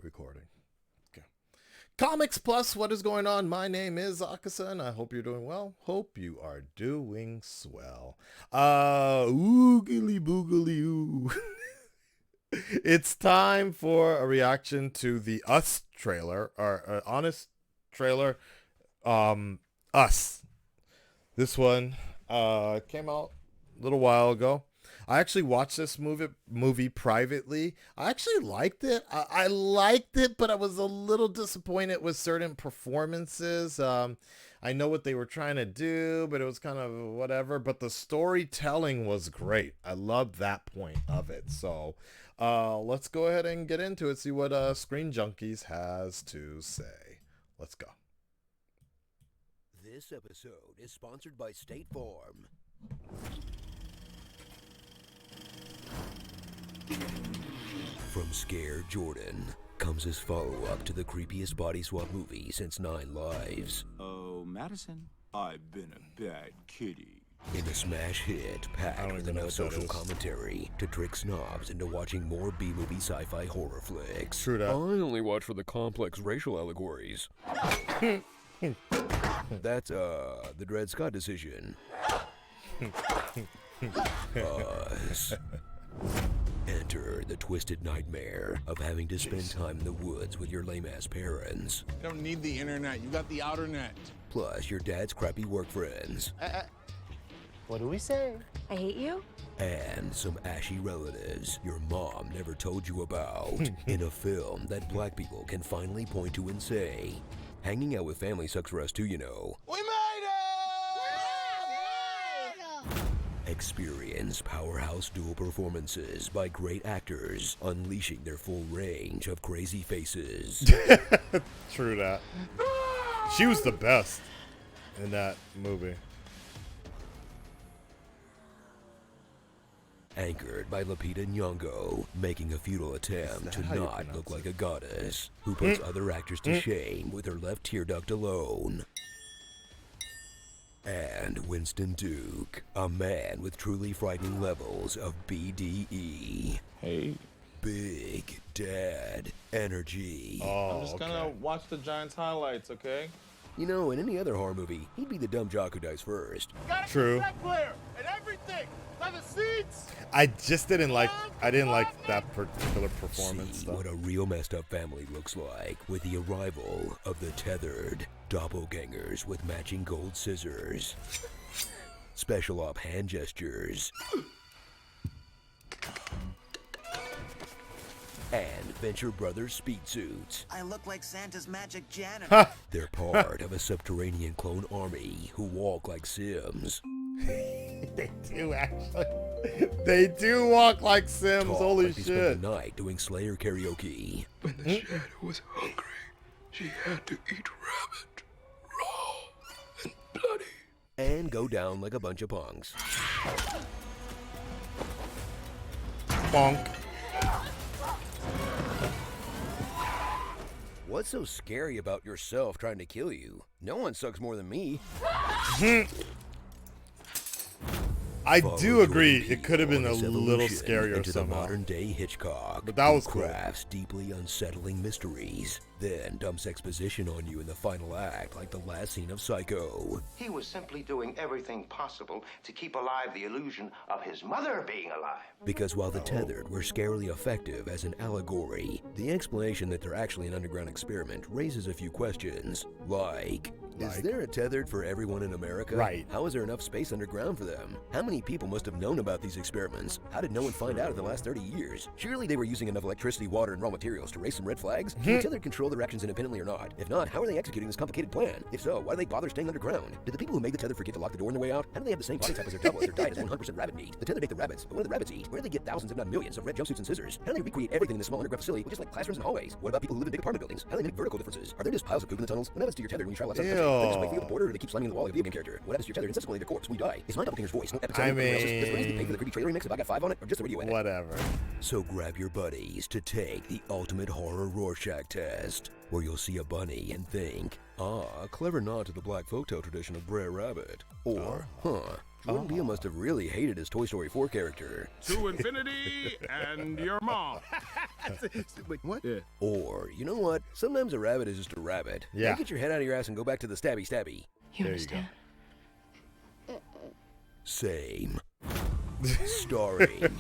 recording. Okay. Comics Plus, what is going on? My name is Akasa, and I hope you're doing well. Hope you are doing swell. Oogly boogly oo. It's time for a reaction to the Us trailer, or Honest trailer. Us. This one came out a little while ago. I actually watched this movie privately. I actually liked it. I liked it, but I was a little disappointed with certain performances. I know what they were trying to do, but it was kind of whatever. But the storytelling was great. I loved that point of it. So let's go ahead and get into it, see what Screen Junkies has to say. Let's go. This episode is sponsored by State Farm. From Scare Jordan comes his follow-up to the creepiest body swap movie since 9 Lives. Oh, Madison, I've been a bad kitty. In a smash hit packed with enough social commentary to trick snobs into watching more B-movie sci-fi horror flicks. True that. I only watch for the complex racial allegories. That's, the Dred Scott decision. Us. Enter the twisted nightmare of having to spend time in the woods with your lame-ass parents. You don't need the internet. You got the outer net. Plus your dad's crappy work friends. What do we say? I hate you? And some ashy relatives your mom never told you about. In a film that black people can finally point to and say, hanging out with family sucks for us too, you know. We made it! Experience powerhouse dual performances by great actors unleashing their full range of crazy faces. True that. She was the best in that movie. Anchored by Lupita Nyong'o, making a futile attempt to how you not pronounce look it? like a goddess, who puts other actors to shame with her left tear duct alone. And Winston Duke, a man with truly frightening levels of BDE. Hey, Big Dad Energy. Oh, I'm just gonna watch the Giants highlights, okay? You know, in any other horror movie, he'd be the dumb jock who dies first. True. Player and everything. Have a seats. I just didn't like that particular performance See though. what a real messed up family looks like with the arrival of the tethered doppelgangers with matching gold scissors, special op hand gestures, and Venture Brothers speed suits. I look like Santa's magic janitor. They're part of a subterranean clone army who walk like Sims. They do actually. They do walk like Sims. Talk Holy like they shit. spent the night doing Slayer karaoke. When the shadow was hungry, she had to eat rabbit, raw and bloody. And go down like a bunch of punks. Bonk. What's so scary about yourself trying to kill you? No one sucks more than me. I Follow do agree. Jordan It could have been on a his little evolution scarier into the somehow. modern day Hitchcock, But that who was cool. crafts deeply unsettling mysteries, then dumps exposition on you in the final act like the last scene of Psycho. He was simply doing everything possible to keep alive the illusion of his mother being alive. Because while the tethered were scarily effective as an allegory, the explanation that they're actually an underground experiment raises a few questions, like, is there a tethered for everyone in America? Right. How is there enough space underground for them? How many people must have known about these experiments? How did no one find out in the last 30 years? Surely they were using enough electricity, water, and raw materials to raise some red flags? Can the tethered control their actions independently or not? If not, how are they executing this complicated plan? If so, why do they bother staying underground? Did the people who made the tether forget to lock the door on their way out? How do they have the same body type as their double if their diet is 100% rabbit meat? The tethered ate the rabbits, but what do the rabbits eat? Where do they get thousands, if not millions, of red jumpsuits and scissors? How do they recreate everything in this small underground facility with just like classrooms and hallways? What about people who live in big apartment buildings? How do they make vertical differences? Are there just piles of poop in the tunnels? What happens to your tether when you travel outside the country? Do they just wait for you at the border, or do they keep slamming the wall like a video game character? What happens to your tether and subsequently their corpse when you die? Is my doppelganger's voice no episode? I Does Renee mean- get paid for the creepy trailer remix if I got 5 on it, or just the radio edit? Whatever. So grab your buddies to take the ultimate horror Rorschach test, where you'll see a bunny and think, ah, clever nod to the black folktale tradition of Brer Rabbit. Or, huh, Jordan Peele must have really hated his Toy Story 4 character. To infinity and your mom. Wait, what? Yeah. Or, you know what? Sometimes a rabbit is just a rabbit. Yeah. Now get your head out of your ass and go back to the stabby stabby. There You you understand? Same. Starring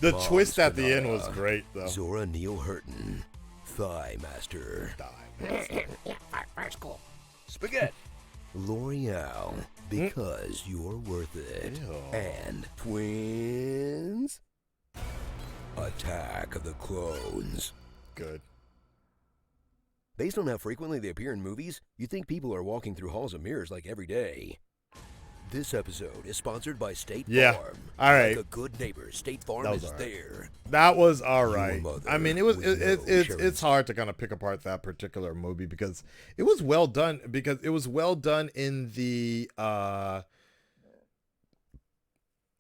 The Mom twist at the end was Spinella, great, though. Zora Neale Hurton, Thigh Master, Spaghetti, L'Oreal, Because You're Worth It, Ew. and Twins, Attack of the Clones. Good. Based on how frequently they appear in movies, you'd think people are walking through halls of mirrors like every day. This episode is sponsored by State Yeah. Farm. All right. Like a good neighbor, State Farm That was is all right. there. That was all right. mother I mean, it would know it's Sharon's- hard to kind of pick apart that particular movie because it was well done. Because it was well done in the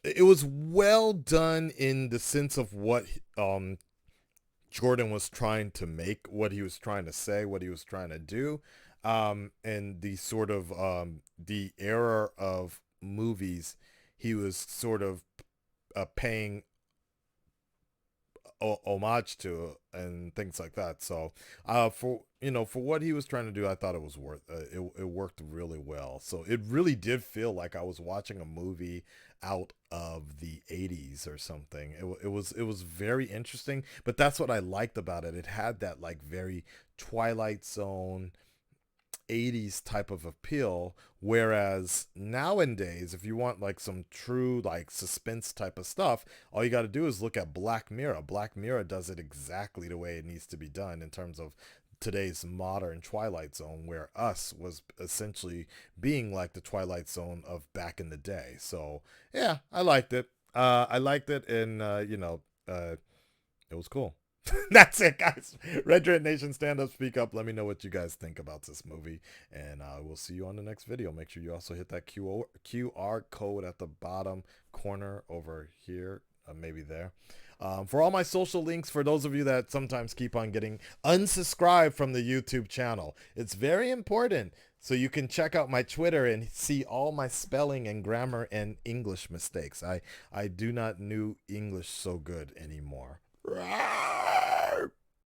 it was well done in the sense of what Jordan was trying to make, what he was trying to say, what he was trying to do, and the sort of the era of movies he was sort of paying homage to and things like that. So for what he was trying to do, I thought it was it worked really well. So it really did feel like I was watching a movie out of the 80s or something. It was very interesting, but that's what I liked about it. It had that like very Twilight Zone 80s type of appeal, whereas nowadays if you want like some true like suspense type of stuff, all you got to do is look at Black Mirror. Black Mirror does it exactly the way it needs to be done in terms of today's modern Twilight Zone, where Us was essentially being like the Twilight Zone of back in the day. So yeah, I liked it. And it was cool. That's it, guys. Red Dread Nation, stand up, speak up. Let me know what you guys think about this movie, and we'll see you on the next video. Make sure you also hit that QR code at the bottom corner over here, maybe there. For all my social links, for those of you that sometimes keep on getting unsubscribed from the YouTube channel, it's very important. So you can check out my Twitter and see all my spelling and grammar and English mistakes. I do not know English so good anymore.